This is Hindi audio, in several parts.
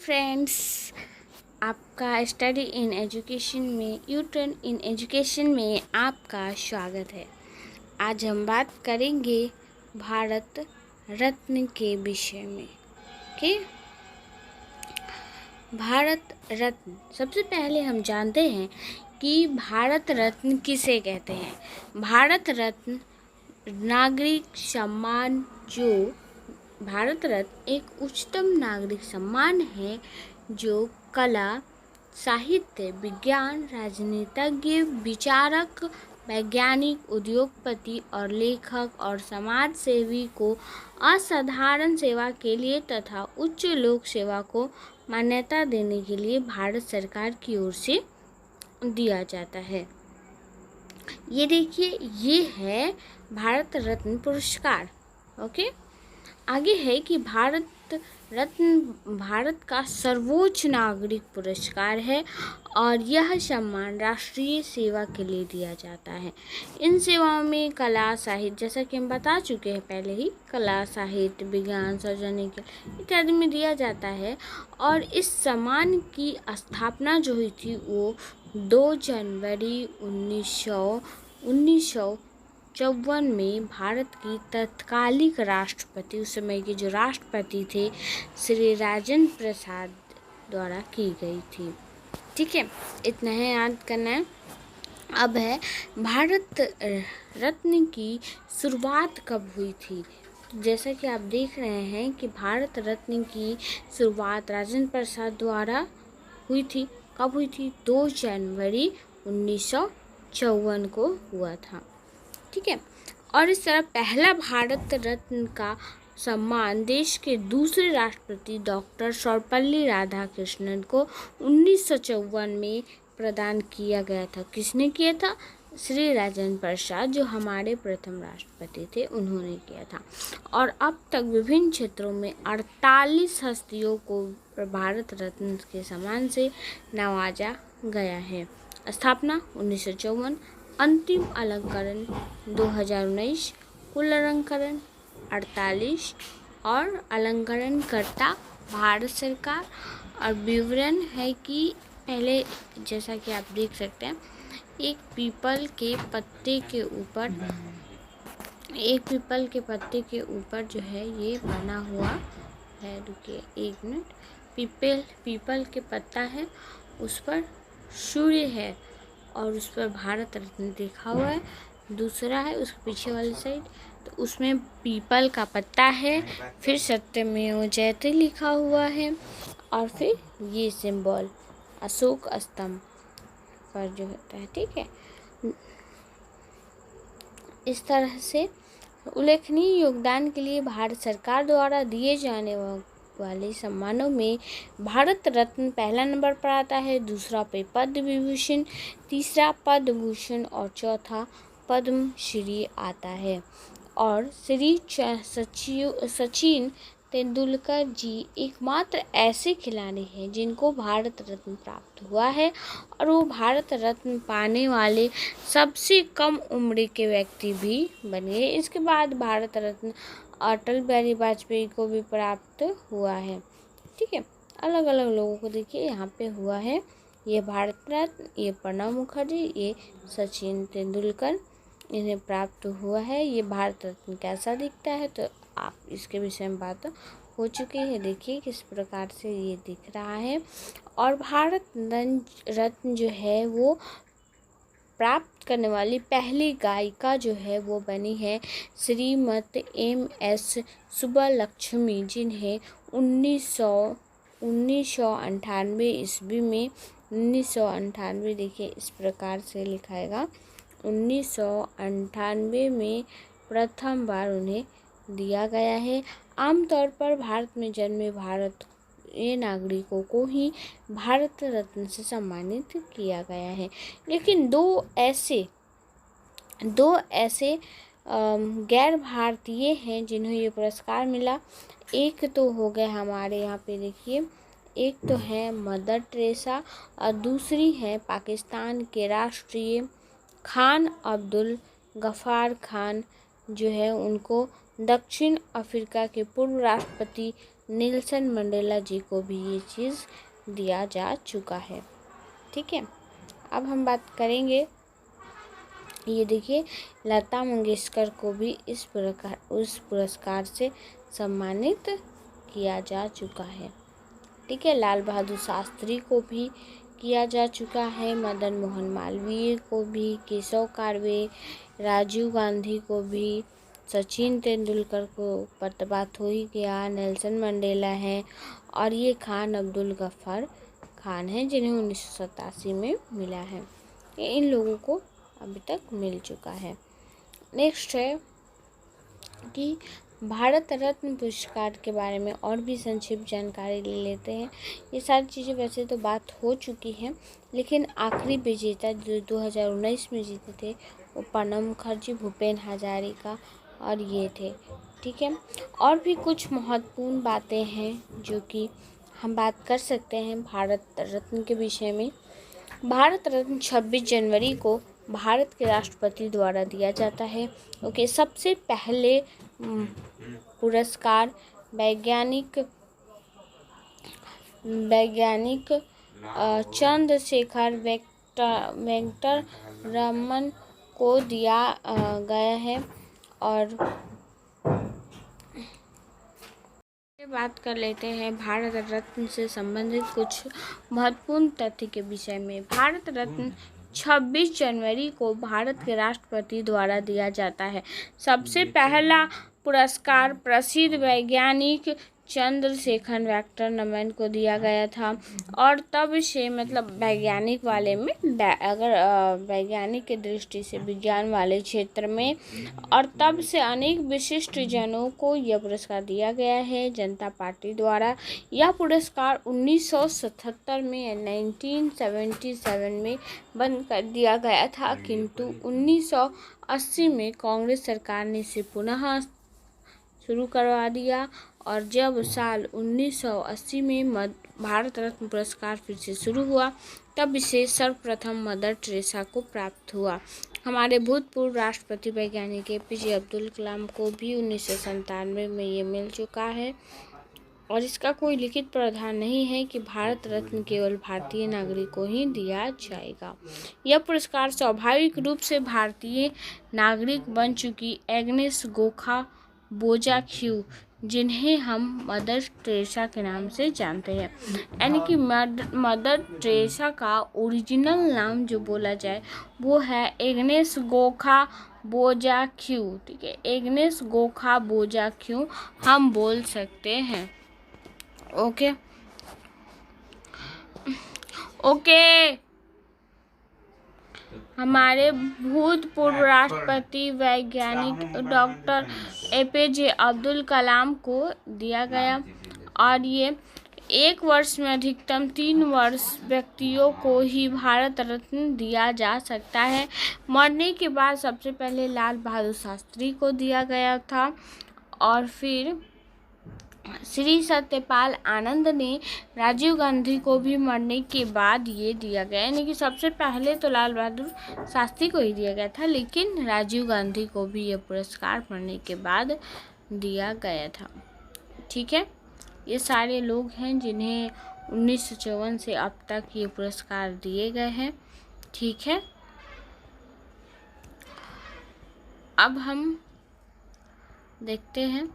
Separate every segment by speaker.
Speaker 1: फ्रेंड्स, आपका स्टडी इन एजुकेशन में यूटर्न इन एजुकेशन में आपका स्वागत है। आज हम बात करेंगे भारत रत्न के विषय में। ओके, भारत रत्न। सबसे पहले हम जानते हैं कि भारत रत्न किसे कहते हैं। भारत रत्न नागरिक सम्मान, जो भारत रत्न एक उच्चतम नागरिक सम्मान है जो कला, साहित्य, विज्ञान, राजनीतिज्ञ, विचारक, वैज्ञानिक, उद्योगपति और लेखक और समाज सेवी को असाधारण सेवा के लिए तथा उच्च लोक सेवा को मान्यता देने के लिए भारत सरकार की ओर से दिया जाता है। ये देखिए, ये है भारत रत्न पुरस्कार। ओके, आगे है कि भारत रत्न भारत का सर्वोच्च नागरिक पुरस्कार है और यह सम्मान राष्ट्रीय सेवा के लिए दिया जाता है। इन सेवाओं में कला, साहित्य, जैसा कि हम बता चुके हैं पहले ही, कला, साहित्य, विज्ञान, सार्वजनिक इत्यादि में दिया जाता है। और इस सम्मान की स्थापना जो हुई थी वो 2 जनवरी 1954 में भारत की तत्कालिक राष्ट्रपति, उस समय के जो राष्ट्रपति थे, श्री राजेंद्र प्रसाद द्वारा की गई थी। ठीक है, इतना है याद करना है। अब है भारत रत्न की शुरुआत कब हुई थी। जैसा कि आप देख रहे हैं कि भारत रत्न की शुरुआत राजेंद्र प्रसाद द्वारा हुई थी। कब हुई थी? 2 जनवरी 1954 को हुआ था। ठीक है, और इस तरह पहला भारत रत्न का सम्मान देश के दूसरे राष्ट्रपति डॉक्टर सर्वपल्ली राधाकृष्णन को 1954 में प्रदान किया गया था। किसने किया था? श्री राजेंद्र प्रसाद, जो हमारे प्रथम राष्ट्रपति थे, उन्होंने किया था। और अब तक विभिन्न क्षेत्रों में 48 हस्तियों को भारत रत्न के सम्मान से नवाजा गया है। स्थापना 1954, अंतिम अलंकरण 2019, कुल अलंकरण 48 और अलंकरणकर्ता भारत सरकार। और विवरण है कि पहले, जैसा कि आप देख सकते हैं, एक पीपल के पत्ते के ऊपर जो है ये बना हुआ है। रुकिए एक मिनट। पीपल के पत्ता है, उस पर सूर्य है और उस पर भारत रत्न लिखा हुआ है। दूसरा है उसके पीछे वाली साइड, तो उसमें पीपल का पत्ता है, फिर सत्यमेव जयते लिखा हुआ है और फिर ये सिंबल अशोक स्तंभ पर जो होता है। ठीक है, इस तरह से उल्लेखनीय योगदान के लिए भारत सरकार द्वारा दिए जाने वाले सम्मानों में भारत रत्न पहला नंबर पर आता है, दूसरा पे पद्म विभूषण, तीसरा पद्म भूषण और चौथा पद्म श्री आता है। और श्री सचिन तेंदुलकर जी एकमात्र ऐसे खिलाड़ी हैं जिनको भारत रत्न प्राप्त हुआ है और वो भारत रत्न पाने वाले सबसे कम उम्र के व्यक्ति भी बने। इसके बाद भारत रत्न अटल बिहारी वाजपेयी को भी प्राप्त हुआ है। ठीक है, अलग अलग लोगों को देखिए यहाँ पे हुआ है। ये भारत रत्न, ये प्रणब मुखर्जी, ये सचिन तेंदुलकर, इन्हें प्राप्त हुआ है। ये भारत रत्न कैसा दिखता है, तो आप इसके विषय में बात हो चुकी है। देखिए किस प्रकार से ये दिख रहा है। और भारत रत्न जो है वो प्राप्त करने वाली पहली गायिका जो है वो बनी है श्रीमती MS सुब्बलक्ष्मी, जिन्हें 1998 ईस्वी में 1998, देखिए इस प्रकार से लिखाएगा, 1998 में प्रथम बार उन्हें दिया गया है। आमतौर पर भारत में जन्मे भारतीय नागरिकों को ही भारत रत्न से सम्मानित किया गया है। लेकिन दो ऐसे गैर भारतीय हैं जिन्हें ये पुरस्कार मिला। एक तो हो गए हमारे यहाँ पे देखिए, एक तो है मदर टेरेसा और दूसरी है पाकिस्तान के राष्ट्रीय खान अब्दुल गफ्फार खान, जो है उनको दक्षिण अफ्रीका के पूर्व राष्ट्रपति नेल्सन मंडेला जी को भी ये चीज़ दिया जा चुका है। ठीक है, अब हम बात करेंगे, ये देखिए लता मंगेशकर को भी उस पुरस्कार से सम्मानित किया जा चुका है। ठीक है, लाल बहादुर शास्त्री को भी किया जा चुका है, मदन मोहन मालवीय को भी, केशव कार्वे, राजीव गांधी को भी, सचिन तेंदुलकर को पर तो बात हो ही गया, नेल्सन मंडेला है, और ये खान अब्दुल गफ्फार खान हैं जिन्हें 1987 में मिला है। ये इन लोगों को अभी तक मिल चुका है। नेक्स्ट है कि भारत रत्न पुरस्कार के बारे में और भी संक्षिप्त जानकारी ले लेते हैं। ये सारी चीज़ें वैसे तो बात हो चुकी हैं, लेकिन आखिरी विजेता जो 2019 में जीते थे वो प्रणब मुखर्जी, भूपेन हजारिका और ये थे। ठीक है, और भी कुछ महत्वपूर्ण बातें हैं जो कि हम बात कर सकते हैं भारत रत्न के विषय में। भारत रत्न 26 जनवरी को भारत के राष्ट्रपति द्वारा दिया जाता है। ओके, सबसे पहले पुरस्कार वैज्ञानिक चंद्रशेखर वेंकट रमन को दिया गया है। और बात कर लेते हैं भारत रत्न से संबंधित कुछ महत्वपूर्ण तथ्य के विषय में। भारत रत्न 26 जनवरी को भारत के राष्ट्रपति द्वारा दिया जाता है। सबसे पहला पुरस्कार प्रसिद्ध वैज्ञानिक चंद्रशेखर वेंकट रमन को दिया गया था, और तब से मतलब वैज्ञानिक वाले में अगर वैज्ञानिक की दृष्टि से विज्ञान वाले क्षेत्र में, और तब से अनेक विशिष्ट जनों को यह पुरस्कार दिया गया है जनता पार्टी द्वारा। यह पुरस्कार 1977 में 1977 में बंद कर दिया गया था, किंतु 1980 में कांग्रेस सरकार ने इसे पुनः शुरू करवा दिया, और जब साल 1980 में भारत रत्न पुरस्कार फिर से शुरू हुआ, तब इसे सर्वप्रथम मदर टेरेसा को प्राप्त हुआ। हमारे भूतपूर्व राष्ट्रपति वैज्ञानिक APJ अब्दुल कलाम को भी 1997 में ये मिल चुका है, और इसका कोई लिखित प्रावधान नहीं है कि भारत रत्न केवल भारतीय नागरिक को ही दिया जाएगा। यह पुरस्कार स्वाभाविक रूप से भारतीय नागरिक बन चुकी एग्नेस गोखा बोजाक्यू, जिन्हें हम मदर टेरेसा के नाम से जानते हैं, यानी कि मदर टेरेसा का ओरिजिनल नाम जो बोला जाए वो है एग्नेस गोखा बोजाक्यू। ठीक है, एग्नेस गोखा बोजाक्यू हम बोल सकते हैं। ओके हमारे भूतपूर्व राष्ट्रपति वैज्ञानिक डॉक्टर APJ अब्दुल कलाम को दिया गया, और ये एक वर्ष में अधिकतम 3 वर्ष व्यक्तियों को ही भारत रत्न दिया जा सकता है। मरने के बाद सबसे पहले लाल बहादुर शास्त्री को दिया गया था, और फिर श्री सत्यपाल आनंद ने राजीव गांधी को भी मरने के बाद ये दिया गया, यानी कि सबसे पहले तो लाल बहादुर शास्त्री को ही दिया गया था, लेकिन राजीव गांधी को भी ये पुरस्कार मरने के बाद दिया गया था। ठीक है, ये सारे लोग हैं जिन्हें 1954 से अब तक ये पुरस्कार दिए गए हैं। ठीक है, अब हम देखते हैं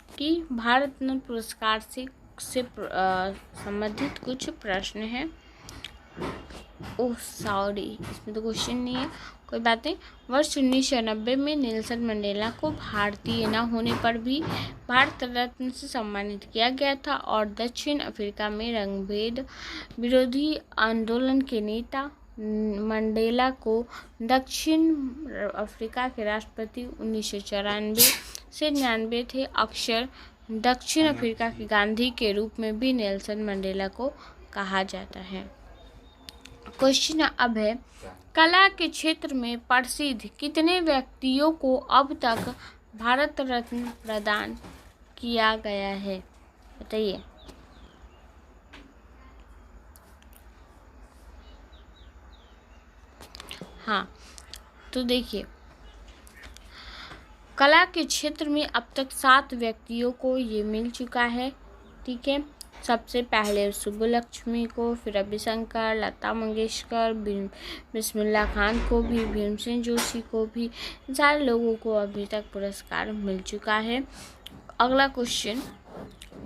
Speaker 1: कि भारत रत्न पुरस्कार से संबंधित कुछ प्रश्न हैं। ओह सॉरी, इसमें तो क्वेश्चन नहीं है, कोई बात नहीं। वर्ष 1990 में नेल्सन मंडेला को भारतीय न होने पर भी भारत रत्न से सम्मानित किया गया था, और दक्षिण अफ्रीका में रंगभेद विरोधी आंदोलन के नेता मंडेला को दक्षिण अफ्रीका के राष्ट्रपति 1994 से 99 थे। अक्सर दक्षिण अफ्रीका के गांधी के रूप में भी नेल्सन मंडेला को कहा जाता है। क्वेश्चन अब है, कला के क्षेत्र में प्रसिद्ध कितने व्यक्तियों को अब तक भारत रत्न प्रदान किया गया है, बताइए। हाँ, तो देखिए, कला के क्षेत्र में अब तक 7 व्यक्तियों को ये मिल चुका है। ठीक है। सबसे पहले सुब्बुलक्ष्मी को, फिर रविशंकर, लता मंगेशकर, बिस्मिल्लाह खान को भी, भीमसेन जोशी को भी, इन सारे लोगों को अभी तक पुरस्कार मिल चुका है। अगला क्वेश्चन,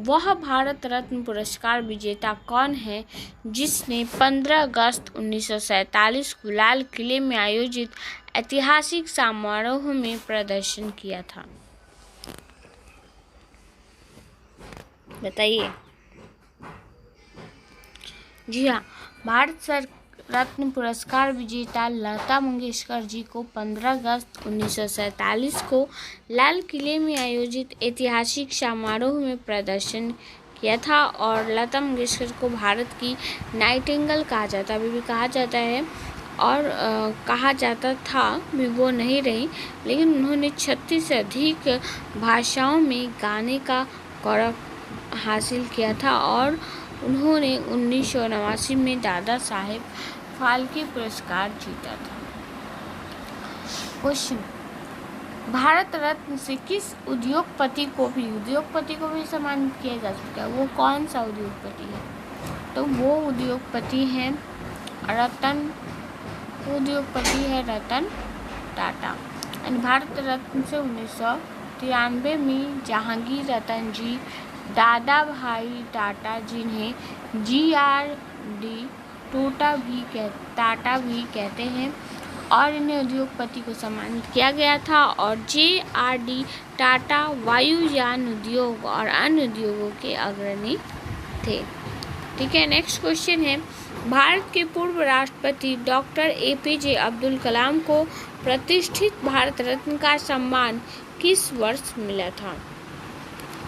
Speaker 1: वह भारत रत्न पुरस्कार विजेता कौन है जिसने 15 अगस्त 1947 को लाल किले में आयोजित ऐतिहासिक समारोह में प्रदर्शन किया था? बताइए। जी हाँ, भारत रत्न पुरस्कार विजेता लता मंगेशकर जी को 15 अगस्त 1947 को लाल किले में आयोजित ऐतिहासिक समारोह में प्रदर्शन किया था। और लता मंगेशकर को भारत की नाइटिंगेल कहा जाता है, अभी भी कहा जाता है, और कहा जाता था भी, वो नहीं रही, लेकिन उन्होंने 36 से अधिक भाषाओं में गाने का गौरव हासिल किया था। और उन्होंने 1989 में दादा साहेब फाल्के पुरस्कार जीता था। क्वेश्चन, भारत रत्न से किस उद्योगपति को भी सम्मानित किया जा सकता है? वो कौन सा उद्योगपति है? तो वो उद्योगपति है रतन टाटा। भारत रत्न से 1993 में जहांगीर रतन जी, दादा भाई टाटा, जिन्हें GRD टाटा भी कहते हैं, और इन्हें उद्योगपति को सम्मानित किया गया था। और JRD टाटा वायुयान उद्योग और अन्य उद्योगों के अग्रणी थे। ठीक है। नेक्स्ट क्वेश्चन है, भारत के पूर्व राष्ट्रपति डॉक्टर APJ अब्दुल कलाम को प्रतिष्ठित भारत रत्न का सम्मान किस वर्ष मिला था?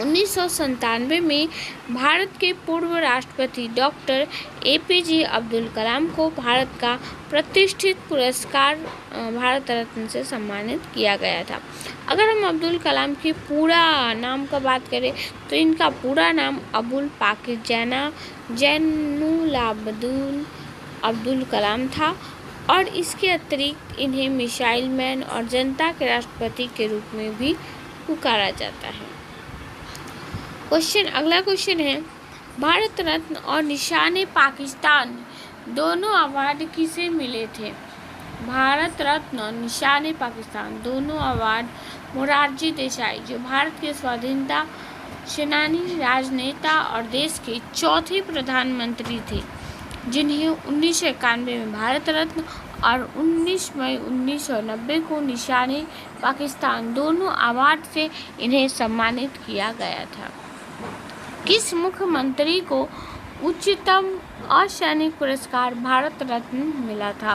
Speaker 1: 1997 में भारत के पूर्व राष्ट्रपति डॉक्टर APJ अब्दुल कलाम को भारत का प्रतिष्ठित पुरस्कार भारत रत्न से सम्मानित किया गया था। अगर हम अब्दुल कलाम के पूरा नाम का बात करें तो इनका पूरा नाम अबुल पाकिर जैनुलाब्दीन अब्दुल कलाम था, और इसके अतिरिक्त इन्हें मिसाइल मैन और जनता के राष्ट्रपति के रूप में भी पुकारा जाता है। अगला क्वेश्चन है, भारत रत्न और निशाने पाकिस्तान दोनों अवार्ड किसे मिले थे? भारत रत्न और निशाने पाकिस्तान दोनों अवार्ड मोरारजी देसाई, जो भारत के स्वाधीनता सेनानी, राजनेता और देश के चौथे प्रधानमंत्री थे, जिन्हें 1991 में भारत रत्न और 19 मई 1990 को निशाने पाकिस्तान दोनों अवार्ड से इन्हें सम्मानित किया गया था। किस मुख्यमंत्री को उच्चतम असैनिक पुरस्कार भारत रत्न मिला था?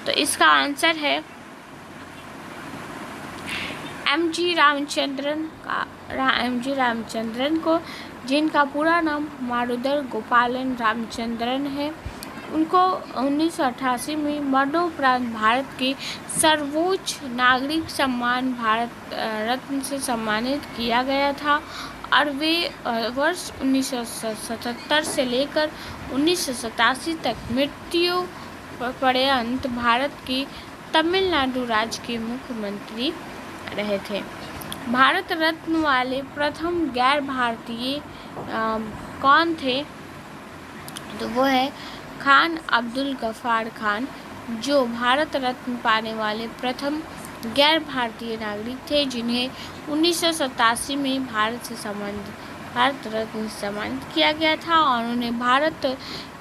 Speaker 1: तो इसका आंसर है MG रामचंद्रन को, जिनका पूरा नाम मारुदर गोपालन रामचंद्रन है। उनको 1988 में मरणोपरांत भारत के सर्वोच्च नागरिक सम्मान भारत रत्न से सम्मानित किया गया था, और वे वर्ष 1977 से लेकर 1987 तक मृत्यु पर्यंत भारत के तमिलनाडु राज्य के मुख्यमंत्री रहे थे। भारत रत्न वाले प्रथम गैर भारतीय कौन थे? तो वो है खान अब्दुल गफ्फार खान, जो भारत रत्न पाने वाले प्रथम गैर भारतीय नागरिक थे, जिन्हें 1987 में भारत रत्न से सम्मानित किया गया था। और उन्हें भारत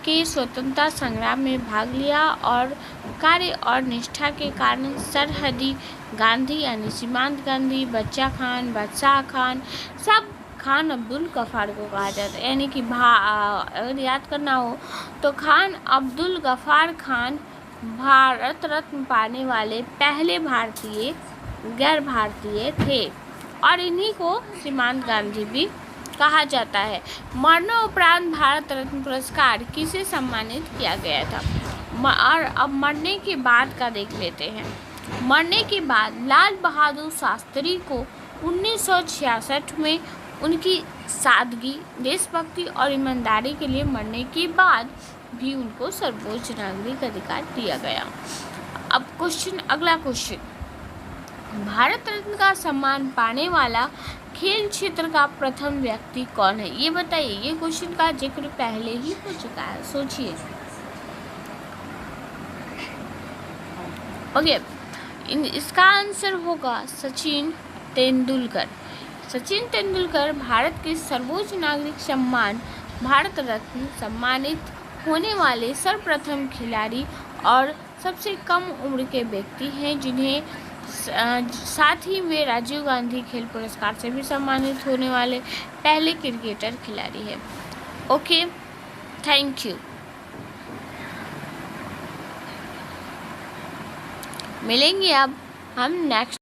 Speaker 1: के स्वतंत्रता संग्राम में भाग लिया, और कार्य और निष्ठा के कारण सरहदी गांधी यानी सीमांत गांधी, बादशाह खान, सब खान अब्दुल गफ्फार को कहा जाता है। यानी कि अगर याद करना हो तो खान अब्दुल गफ्फार खान भारत रत्न पाने वाले पहले गैर भारतीय थे, और इन्हीं को सीमांत गांधी भी कहा जाता है। मरणोपरांत भारत रत्न पुरस्कार किसे सम्मानित किया गया था? और अब मरने के बाद का देख लेते हैं। मरने के बाद लाल बहादुर शास्त्री को 1966 में उनकी सादगी, देशभक्ति और ईमानदारी के लिए मरने के बाद भी उनको सर्वोच्च नागरिक अधिकार दिया गया। अब अगला क्वेश्चन, भारत रत्न का सम्मान पाने वाला खेल क्षेत्र का प्रथम व्यक्ति कौन है? ये बताइए। ये क्वेश्चन का जिक्र पहले ही हो चुका है, सोचिए। ओके, इसका आंसर होगा सचिन तेंदुलकर। सचिन तेंदुलकर भारत के सर्वोच्च नागरिक सम्मान भारत रत्न सम्मानित होने वाले सर्वप्रथम खिलाड़ी और सबसे कम उम्र के व्यक्ति हैं, जिन्हें साथ ही वे राजीव गांधी खेल पुरस्कार से भी सम्मानित होने वाले पहले क्रिकेटर खिलाड़ी हैं। Okay, thank you. मिलेंगे अब हम नेक्स्ट